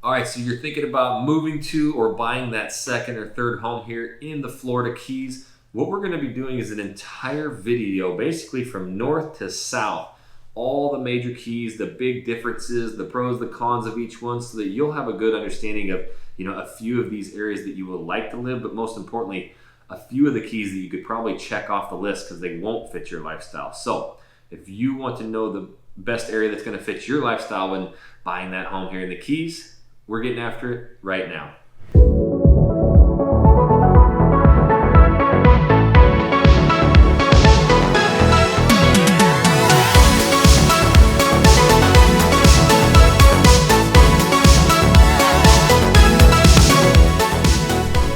All right, so you're thinking about moving to or buying that second or third home here in the Florida Keys. What we're going to be doing is an entire video, basically from north to south, all the major keys, the big differences, the pros, the cons of each one, so that you'll have a good understanding of, a few of these areas that you would like to live, but most importantly, a few of the keys that you could probably check off the list because they won't fit your lifestyle. So if you want to know the best area that's going to fit your lifestyle when buying that home here in the Keys, we're getting after it right now.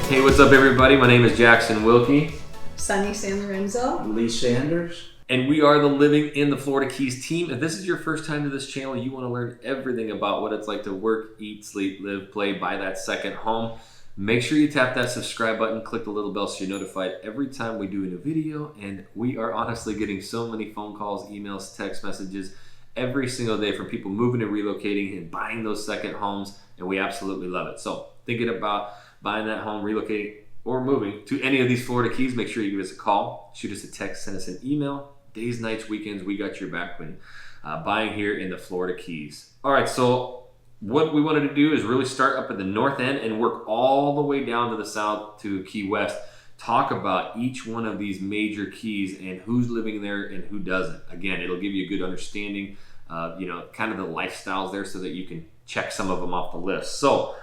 Hey, what's up everybody? My name is Jackson Wilkie. Sunnie SanLorenzon. Lee Sanders. And we are the Living in the Florida Keys team. If this is your first time to this channel, you want to learn everything about what it's like to work, eat, sleep, live, play, buy that second home. Make sure you tap that subscribe button, click the little bell so you're notified every time we do a new video. And we are honestly getting so many phone calls, emails, text messages every single day from people moving and relocating and buying those second homes. And we absolutely love it. So thinking about buying that home, relocating, or moving to any of these Florida Keys, make sure you give us a call, shoot us a text, send us an email. Days, nights, weekends, we got your back when buying here in the Florida Keys. All right, so what we wanted to do is really start up at the north end and work all the way down to the south to Key West. Talk about each one of these major keys and who's living there and who doesn't. Again, it'll give you a good understanding of, kind of the lifestyles there so that you can check some of them off the list. So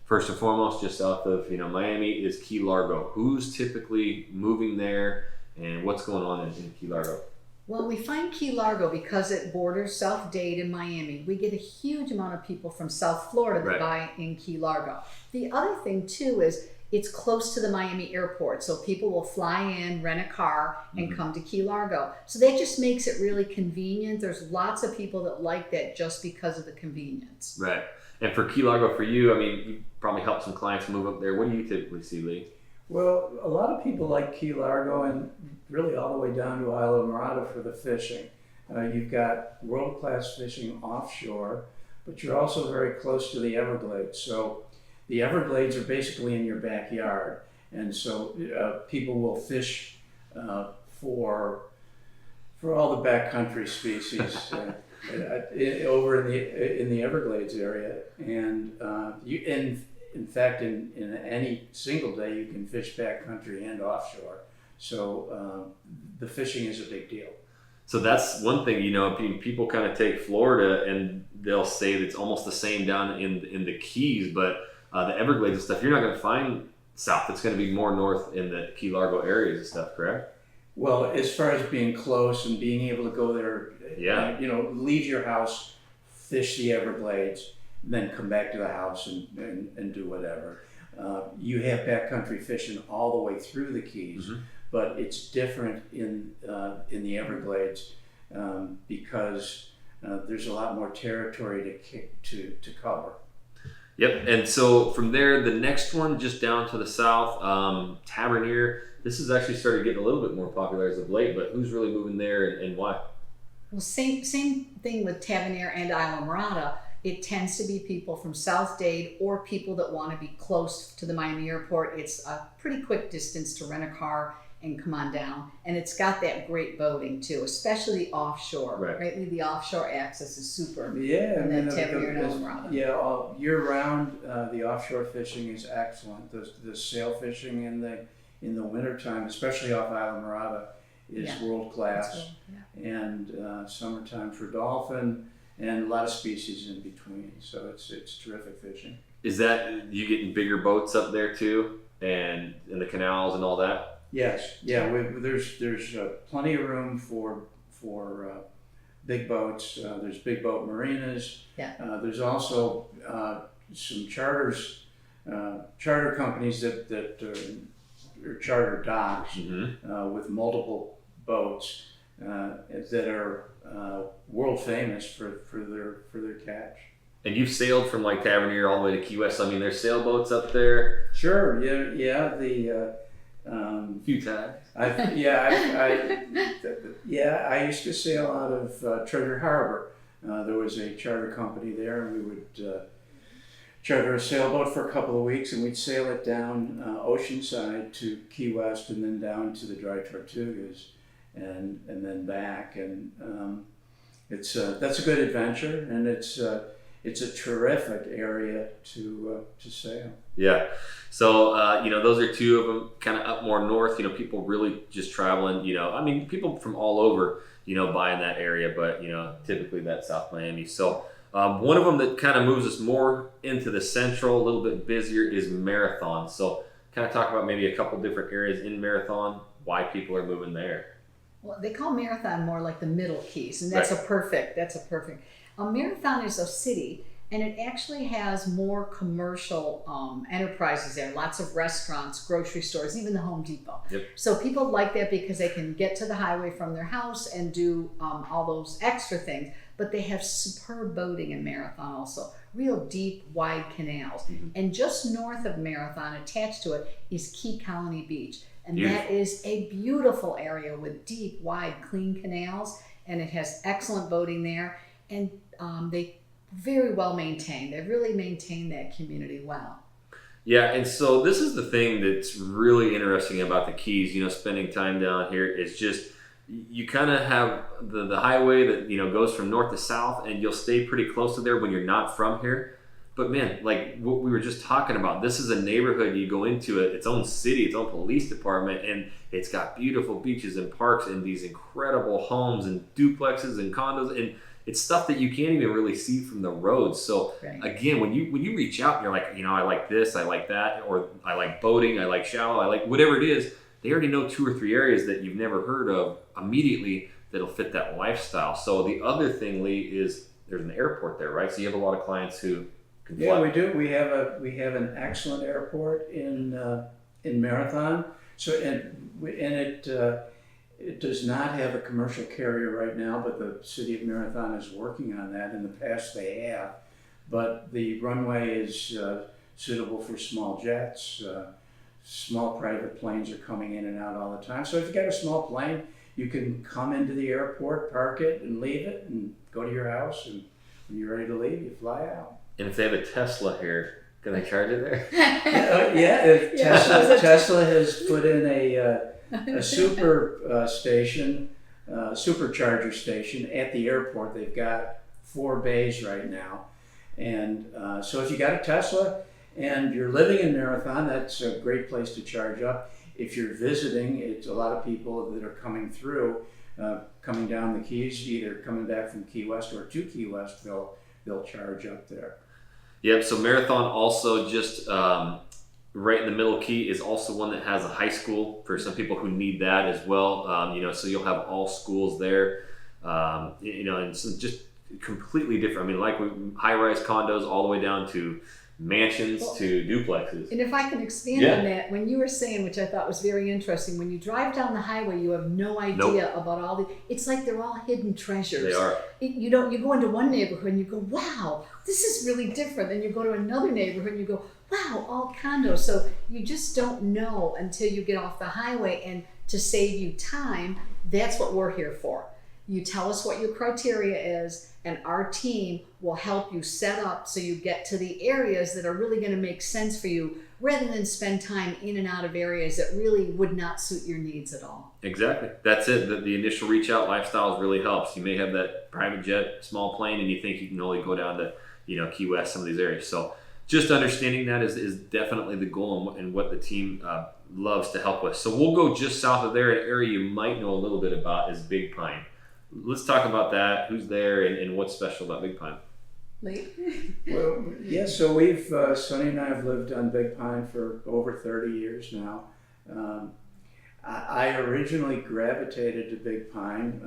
first and foremost, just south of Miami is Key Largo. Who's typically moving there and what's going on in Key Largo? Well, we find Key Largo because it borders South Dade and Miami. We get a huge amount of people from South Florida that buy in Key Largo. The other thing too is it's close to the Miami airport, so people will fly in, rent a car, and come to Key Largo. So that just makes it really convenient. There's lots of people that like that just because of the convenience. Right. And for Key Largo, for you, you probably help some clients move up there. What do you typically see, Lee? Well, a lot of people like Key Largo and really all the way down to Islamorada for the fishing. You've got world-class fishing offshore, but you're also very close to the Everglades. So the Everglades are basically in your backyard. And so people will fish for all the backcountry species over in the Everglades area. And in fact, in any single day, you can fish backcountry and offshore. So the fishing is a big deal. So that's one thing, people kind of take Florida and they'll say that it's almost the same down in the Keys, but the Everglades and stuff, you're not going to find south. It's going to be more north in the Key Largo areas and stuff, correct? Well, as far as being close and being able to go there, leave your house, fish the Everglades, then come back to the house and do whatever. You have backcountry fishing all the way through the Keys, but it's different in the Everglades because there's a lot more territory to cover. Yep, and so from there, the next one just down to the south, Tavernier. This has actually started getting a little bit more popular as of late, but who's really moving there and why? Well, same thing with Tavernier and Islamorada. It tends to be people from South Dade or people that want to be close to the Miami airport. It's a pretty quick distance to rent a car and come on down. And it's got that great boating too, especially offshore. Right? The offshore access is super. Yeah. And then Tavernier and Islamorada. Yeah, all year round, the offshore fishing is excellent. The sail fishing in the wintertime, especially off Islamorada, is world class. And summertime for dolphin. And a lot of species in between, so it's terrific fishing. Is that you getting bigger boats up there too, and in the canals and all that? Yes, yeah. There's plenty of room for big boats. There's big boat marinas. Yeah. There's also some charter companies that are charter docks with multiple boats that are world famous for their catch. And you've sailed from like Tavernier all the way to Key West. There's sailboats up there. Sure. Yeah. Few times. I used to sail out of Treasure Harbor. There was a charter company there, and we would charter a sailboat for a couple of weeks, and we'd sail it down Oceanside to Key West, and then down to the Dry Tortugas, and then back. And that's a good adventure, and it's a terrific area to sail. Yeah. So, those are two of them kind of up more north, people really just traveling, people from all over, buy in that area, but, typically that's South Miami. So, one of them that kind of moves us more into the central, a little bit busier, is Marathon. So, kind of talk about maybe a couple different areas in Marathon, why people are moving there. Well, they call Marathon more like the Middle Keys, and that's Right. a perfect. Marathon is a city, and it actually has more commercial enterprises there. Lots of restaurants, grocery stores, even the Home Depot. Yep. So people like that because they can get to the highway from their house and do all those extra things. But they have superb boating in Marathon also. Real deep, wide canals. Mm-hmm. And just north of Marathon, attached to it, is Key Colony Beach. And Beautiful. that is a beautiful area with deep, wide, clean canals. And it has excellent boating there. And they very well maintained. They really maintained that community well. Yeah, and so this is the thing that's really interesting about the Keys, spending time down here is just, you kind of have the highway that, goes from north to south, and you'll stay pretty close to there when you're not from here. But man, like what we were just talking about, this is a neighborhood, you go into it, its own city, its own police department, and it's got beautiful beaches and parks and these incredible homes and duplexes and condos, and it's stuff that you can't even really see from the roads. So Right. again, when you reach out and you're like, I like this, I like that, or I like boating, I like shallow, I like whatever it is, they already know 2 or 3 areas that you've never heard of immediately that'll fit that lifestyle. So the other thing, Lee, is there's an airport there, right? So you have a lot of clients who can fly. Yeah, we do. We have an excellent airport in Marathon. So it does not have a commercial carrier right now, but the city of Marathon is working on that. In the past, they have. But the runway is suitable for small jets. Small private planes are coming in and out all the time. So if you've got a small plane, you can come into the airport, park it, and leave it, and go to your house. And when you're ready to leave, you fly out. And if they have a Tesla here, can they charge it there? Tesla has put in a supercharger station at the airport. They've got 4 bays right now. And so if you got a Tesla and you're living in Marathon, that's a great place to charge up. If you're visiting, it's a lot of people that are coming through, coming down the Keys, either coming back from Key West or to Key West, they'll charge up there. Yep, so Marathon also just right in the middle Key is also one that has a high school for some people who need that as well. So you'll have all schools there, and so just completely different. I mean, like high-rise condos all the way down to mansions to duplexes. And if I can expand on that, when you were saying, which I thought was very interesting, when you drive down the highway, you have no idea about all the. It's like they're all hidden treasures. They are. You go into one neighborhood and you go, wow, this is really different. Then you go to another neighborhood and you go, wow, all condos. So you just don't know until you get off the highway. And to save you time, that's what we're here for. You tell us what your criteria is, and our team will help you set up so you get to the areas that are really going to make sense for you, rather than spend time in and out of areas that really would not suit your needs at all. Exactly. That's it. The initial reach out lifestyles really helps. You may have that private jet, small plane, and you think you can only go down to Key West, some of these areas. So just understanding that is definitely the goal and what the team loves to help with. So we'll go just south of there. An area you might know a little bit about is Big Pine. Let's talk about that. Who's there and what's special about Big Pine? Lee? Well, yeah, so we've, Sunnie and I have lived on Big Pine for over 30 years now. I originally gravitated to Big Pine,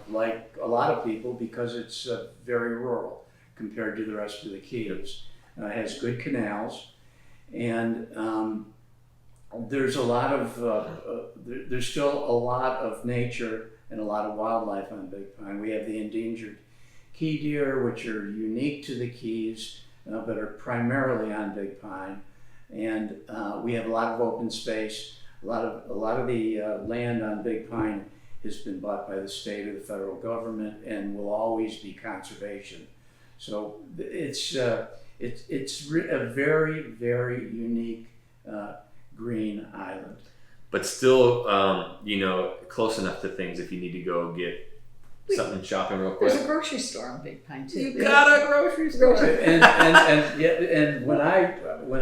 like a lot of people, because it's very rural compared to the rest of the Keys. It has good canals, and there's there's still a lot of nature and a lot of wildlife on Big Pine. We have the endangered key deer, which are unique to the Keys, but are primarily on Big Pine. And we have a lot of open space. A lot of the land on Big Pine has been bought by the state or the federal government and will always be conservation. So it's a very, very unique green island. But still, close enough to things if you need to go get something shopping real quick. There's a grocery store on Big Pine too. You got a grocery store. And when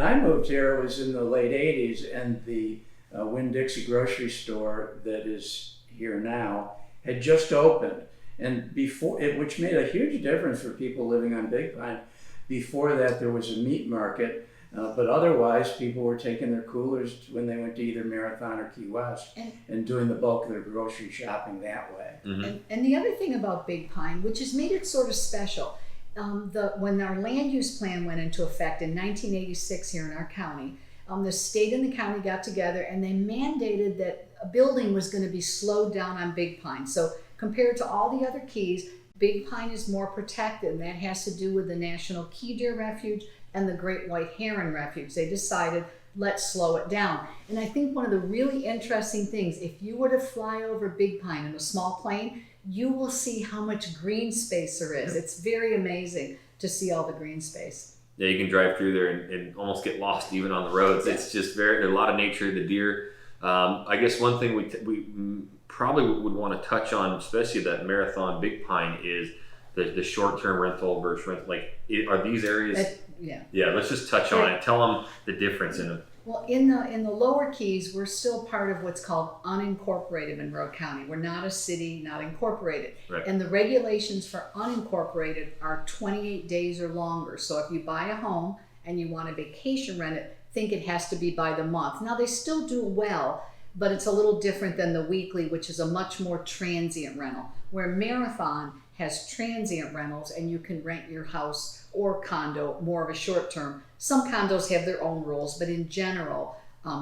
I moved here, it was in the late '80s, and the Winn-Dixie grocery store that is here now had just opened, and which made a huge difference for people living on Big Pine. Before that, there was a meat market. But otherwise, people were taking their coolers when they went to either Marathon or Key West and doing the bulk of their grocery shopping that way. Mm-hmm. And the other thing about Big Pine, which has made it sort of special, when our land use plan went into effect in 1986 here in our county, the state and the county got together and they mandated that a building was going to be slowed down on Big Pine. So compared to all the other keys, Big Pine is more protected, and that has to do with the National Key Deer Refuge and the Great White Heron Refuge. They decided, let's slow it down. And I think one of the really interesting things, if you were to fly over Big Pine in a small plane, you will see how much green space there is. It's very amazing to see all the green space. Yeah, you can drive through there and almost get lost even on the roads. It's just there's a lot of nature, the deer. I guess one thing we probably would want to touch on, especially that Marathon Big Pine, is the short-term rental versus rental. Like, are these areas? Yeah. Let's just touch on it. Tell them the difference in them. Well, in the lower keys, we're still part of what's called unincorporated Monroe County. We're not a city, not incorporated. Right. And the regulations for unincorporated are 28 days or longer. So if you buy a home and you want to vacation rent it, think it has to be by the month. Now, they still do well, but it's a little different than the weekly, which is a much more transient rental, where Marathon has transient rentals and you can rent your house or condo more of a short term. Some condos have their own rules, but in general,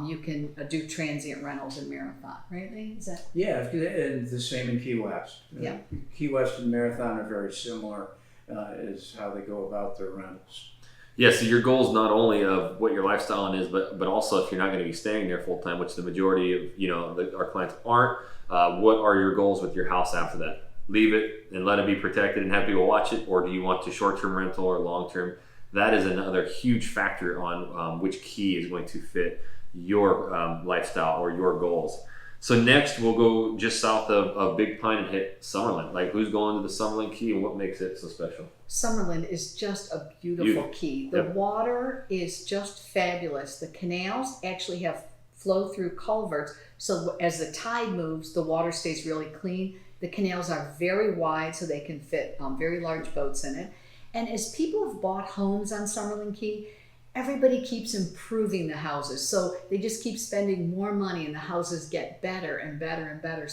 you can do transient rentals in Marathon, right, Lee? Is that? Yeah, and the same in Key West. Yeah. Key West and Marathon are very similar as how they go about their rentals. Yeah, so your goal is not only of what your lifestyle is, but also if you're not going to be staying there full time, which the majority of our clients aren't. What are your goals with your house after that? Leave it and let it be protected and have people watch it, or do you want to short-term rental or long-term? That is another huge factor on which key is going to fit your lifestyle or your goals. So next we'll go just south of Big Pine and hit Summerlin. Like, who's going to the Summerlin Key and what makes it so special? Summerlin is just a beautiful key. The water is just fabulous. The canals actually have flow through culverts, so as the tide moves, the water stays really clean. The canals are very wide, so they can fit very large boats in it. And as people have bought homes on Summerlin Key, everybody keeps improving the houses. So they just keep spending more money and the houses get better and better and better.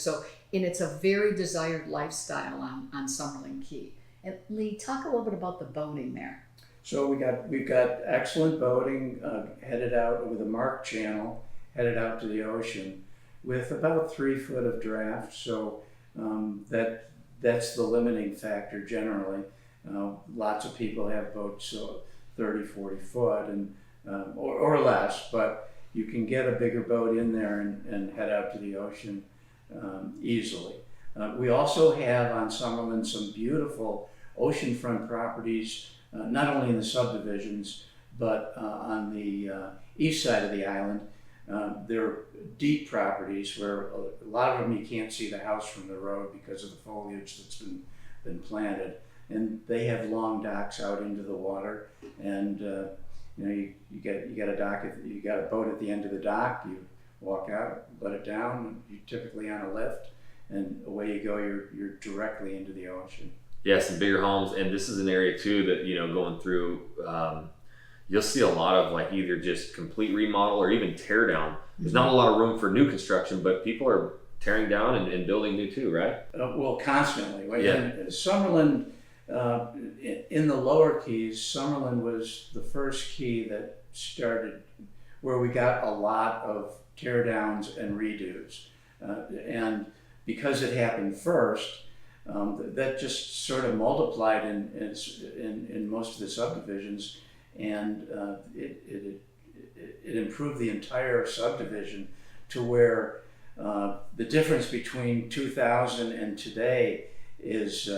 And it's a very desired lifestyle on Summerlin Key. And Lee, talk a little bit about the boating there. So we've got excellent boating headed out with a marked channel, headed out to the ocean with about 3 foot of draft. So that's the limiting factor generally. Lots of people have boats 30, 40 foot and or less, but you can get a bigger boat in there and head out to the ocean easily. We also have on Summerlin some beautiful oceanfront properties, not only in the subdivisions, but on the east side of the island. They're deep properties where a lot of them you can't see the house from the road because of the foliage that's been planted. And they have long docks out into the water, and you got a dock. You got a boat at the end of the dock. You walk out, let it down. You're typically on a lift, and away you go. You're directly into the ocean. Yeah, some bigger homes, and this is an area too that going through. You'll see a lot of like either just complete remodel or even tear down. There's not a lot of room for new construction, but people are tearing down and building new too, right? Well, constantly. Right? Yeah. And Summerlin. In the lower keys, Summerlin was the first key that started where we got a lot of tear downs and redos. And because it happened first, that just sort of multiplied in most of the subdivisions, and it improved the entire subdivision to where the difference between 2000 and today is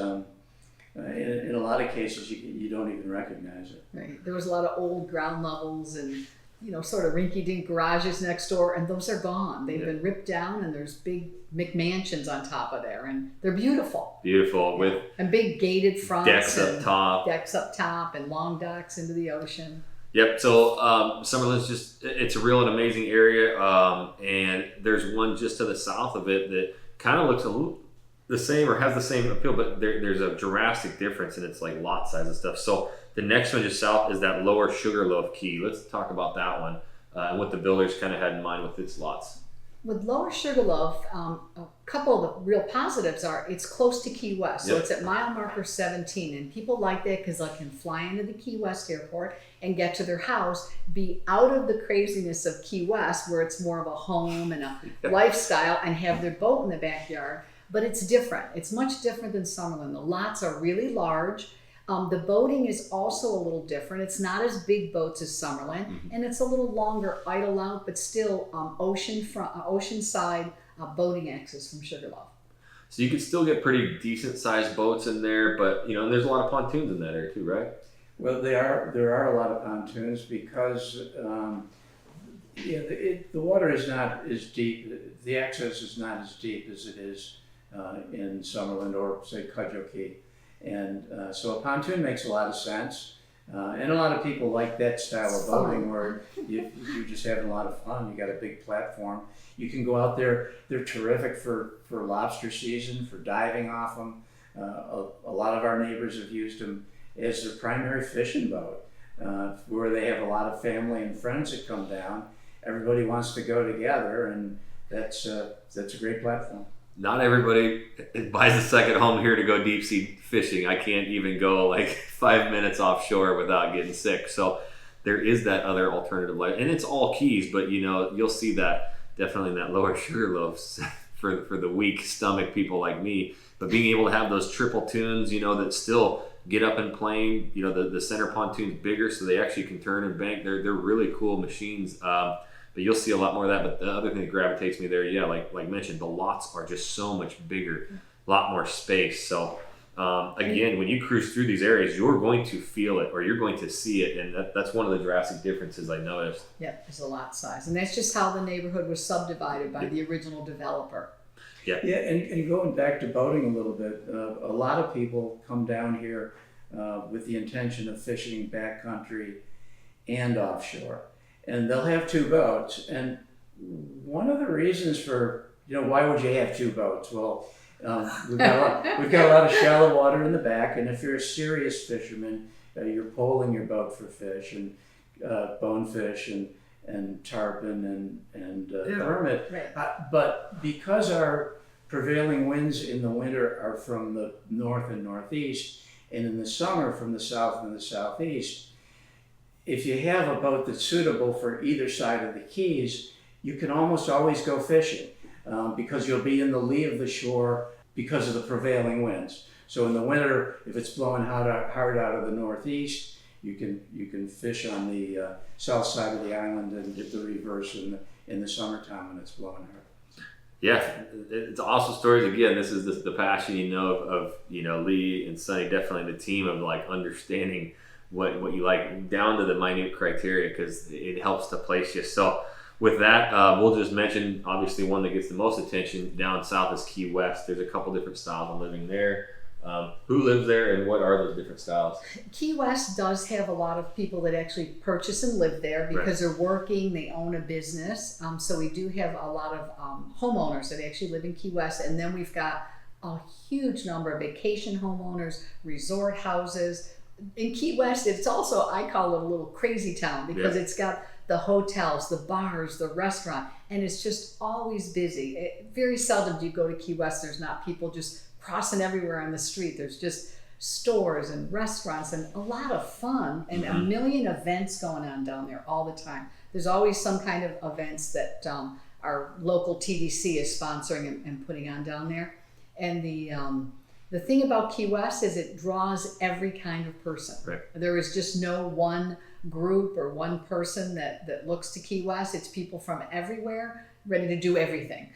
In a lot of cases, you don't even recognize it. Right. There was a lot of old ground levels and sort of rinky-dink garages next door, and those are gone. They've been ripped down, and there's big McMansions on top of there, and they're beautiful. Beautiful with and big gated fronts, decks up top, and long docks into the ocean. Yep. So Summerlin's it's a real and amazing area, and there's one just to the south of it that kind of looks a little the same or has the same appeal, but there's a drastic difference in its like lot size and stuff. So the next one just south is that Lower Sugarloaf Key. Let's talk about that one and what the builders kind of had in mind with its lots. With Lower Sugarloaf, a couple of the real positives are it's close to Key West. So it's at mile marker 17, and people like that because they can fly into the Key West airport and get to their house, be out of the craziness of Key West where it's more of a home and a lifestyle, and have their boat in the backyard. But it's different. It's much different than Summerlin. The lots are really large. The boating is also a little different. It's not as big boats as Summerlin, and it's a little longer idle out, but still oceanside boating access from Sugarloaf. So you can still get pretty decent sized boats in there, but and there's a lot of pontoons in that area too, right? Well, there are a lot of pontoons because the water is not as deep. The access is not as deep as it is in Summerlin or say Cudjoe Key. And so a pontoon makes a lot of sense. And a lot of people like that style of boating where you're just having a lot of fun. You got a big platform. You can go out there. They're terrific for lobster season, for diving off them. A lot of our neighbors have used them as their primary fishing boat, where they have a lot of family and friends that come down. Everybody wants to go together, and that's a great platform. Not everybody buys a second home here to go deep sea fishing. I can't even go like 5 minutes offshore without getting sick. So there is that other alternative life, and it's all keys, but you'll see that definitely in that Lower Sugarloaf for the weak stomach people like me. But being able to have those triple tunes, that still get up and plane. The center pontoon's bigger, so they actually can turn and bank. They're really cool machines. But you'll see a lot more of that. But the other thing that gravitates me there, like mentioned, the lots are just so much bigger, a lot more space. So again, when you cruise through these areas, you're going to feel it or you're going to see it, and that's one of the drastic differences I noticed. Yep, there's a lot size, and that's just how the neighborhood was subdivided by the original developer. Yeah, and going back to boating a little bit, a lot of people come down here with the intention of fishing backcountry and offshore. And they'll have two boats. And one of the reasons for, why would you have two boats? Well, we've got a lot of shallow water in the back. And if you're a serious fisherman, you're poling your boat for fish and bonefish and tarpon and hermit. Right. But because our prevailing winds in the winter are from the north and northeast, and in the summer from the south and the southeast, if you have a boat that's suitable for either side of the keys, you can almost always go fishing because you'll be in the lee of the shore because of the prevailing winds. So in the winter, if it's blowing hard out of the northeast, you can fish on the south side of the island and get the reverse in the summertime when it's blowing hard. Yeah, it's awesome stories. Again, this is the passion of Lee and Sunnie, definitely the team of like understanding what you like down to the minute criteria, because it helps to place you. So with that, we'll just mention obviously one that gets the most attention down south is Key West. There's a couple different styles of living there. Who lives there and what are those different styles? Key West does have a lot of people that actually purchase and live there because they're working, they own a business. So we do have a lot of homeowners that actually live in Key West, and then we've got a huge number of vacation homeowners, resort houses. In Key West, it's also, I call it a little crazy town because it's got the hotels, the bars, the restaurant, and it's just always busy. Very seldom do you go to Key West, there's not people just crossing everywhere on the street. There's just stores and restaurants and a lot of fun and a million events going on down there all the time. There's always some kind of events that our local TDC is sponsoring and putting on down there. And the thing about Key West is it draws every kind of person. Right. There is just no one group or one person that looks to Key West. It's people from everywhere ready to do everything.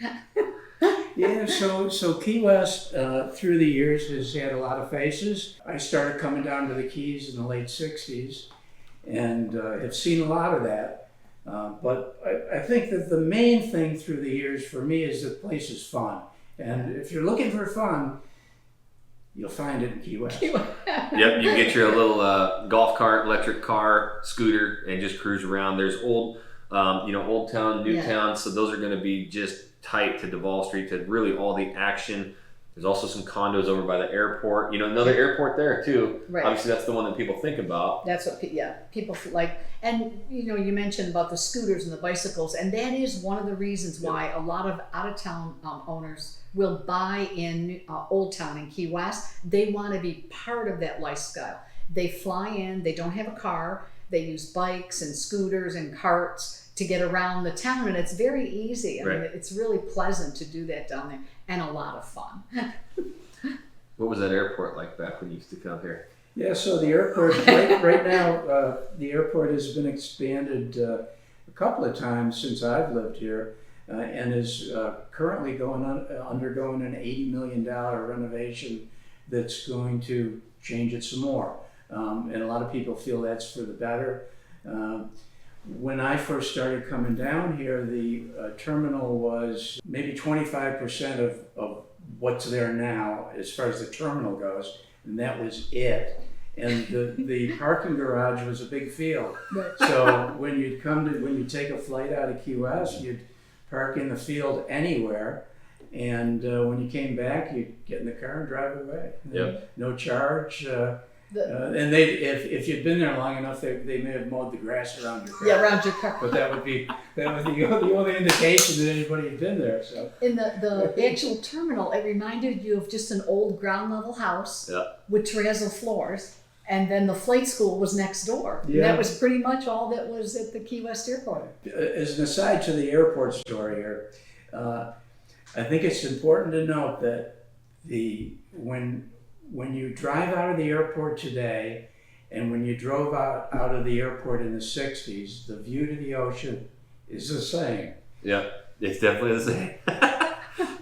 Yeah, so Key West through the years has had a lot of faces. I started coming down to the Keys in the late '60s, and have seen a lot of that. But I think that the main thing through the years for me is the place is fun. And if you're looking for fun, you'll find it in Key West. Yep, you get your little golf cart, electric car, scooter, and just cruise around. There's old town, new town, so those are going to be just tight to Duval Street, to really all the action. There's also some condos over by the airport. Another airport there too. Right. Obviously, that's the one that people think about. That's what, people like. And you mentioned about the scooters and the bicycles, and that is one of the reasons why a lot of out-of-town owners will buy in Old Town in Key West. They want to be part of that lifestyle. They fly in, they don't have a car, they use bikes and scooters and carts to get around the town, and it's very easy. I mean, it's really pleasant to do that down there, and a lot of fun. What was that airport like back when you used to come here? Yeah, so the airport, right now, the airport has been expanded a couple of times since I've lived here, and is currently undergoing an $80 million renovation that's going to change it some more. And a lot of people feel that's for the better. When I first started coming down here, the terminal was maybe 25% of what's there now as far as the terminal goes, and that was it. And the parking garage was a big field. Right. So when you take a flight out of Key West, you'd park in the field anywhere, and when you came back, you'd get in the car and drive away. Yep. No charge. And if you'd been there long enough, they may have mowed the grass around your car. Yeah, around your car. But that would be the only indication that anybody had been there. So In the actual terminal, it reminded you of just an old ground level house with terrazzo floors, and then the flight school was next door. Yeah. And that was pretty much all that was at the Key West Airport. as an aside to the airport story here, I think it's important to note that when you drive out of the airport today, and when you drove out of the airport in the '60s, the view to the ocean is the same. Yeah, it's definitely the same.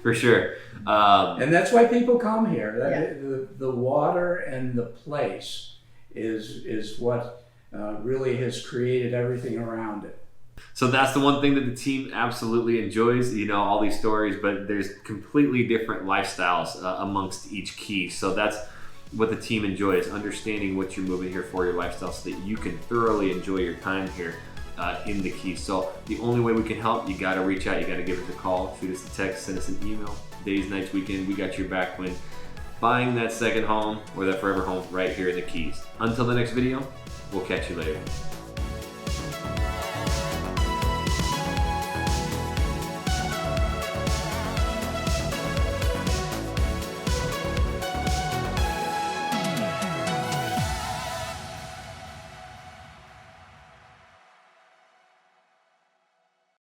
For sure. And that's why people come here. The water and the place is what really has created everything around it. So that's the one thing that the team absolutely enjoys, all these stories, but there's completely different lifestyles amongst each key. So that's what the team enjoys, understanding what you're moving here for, your lifestyle, so that you can thoroughly enjoy your time here in the Keys. So the only way we can help, you got to reach out, you got to give us a call, shoot us a text, send us an email. Days, nights, weekend, we got your back when buying that second home or that forever home right here in the Keys. Until the next video, we'll catch you later.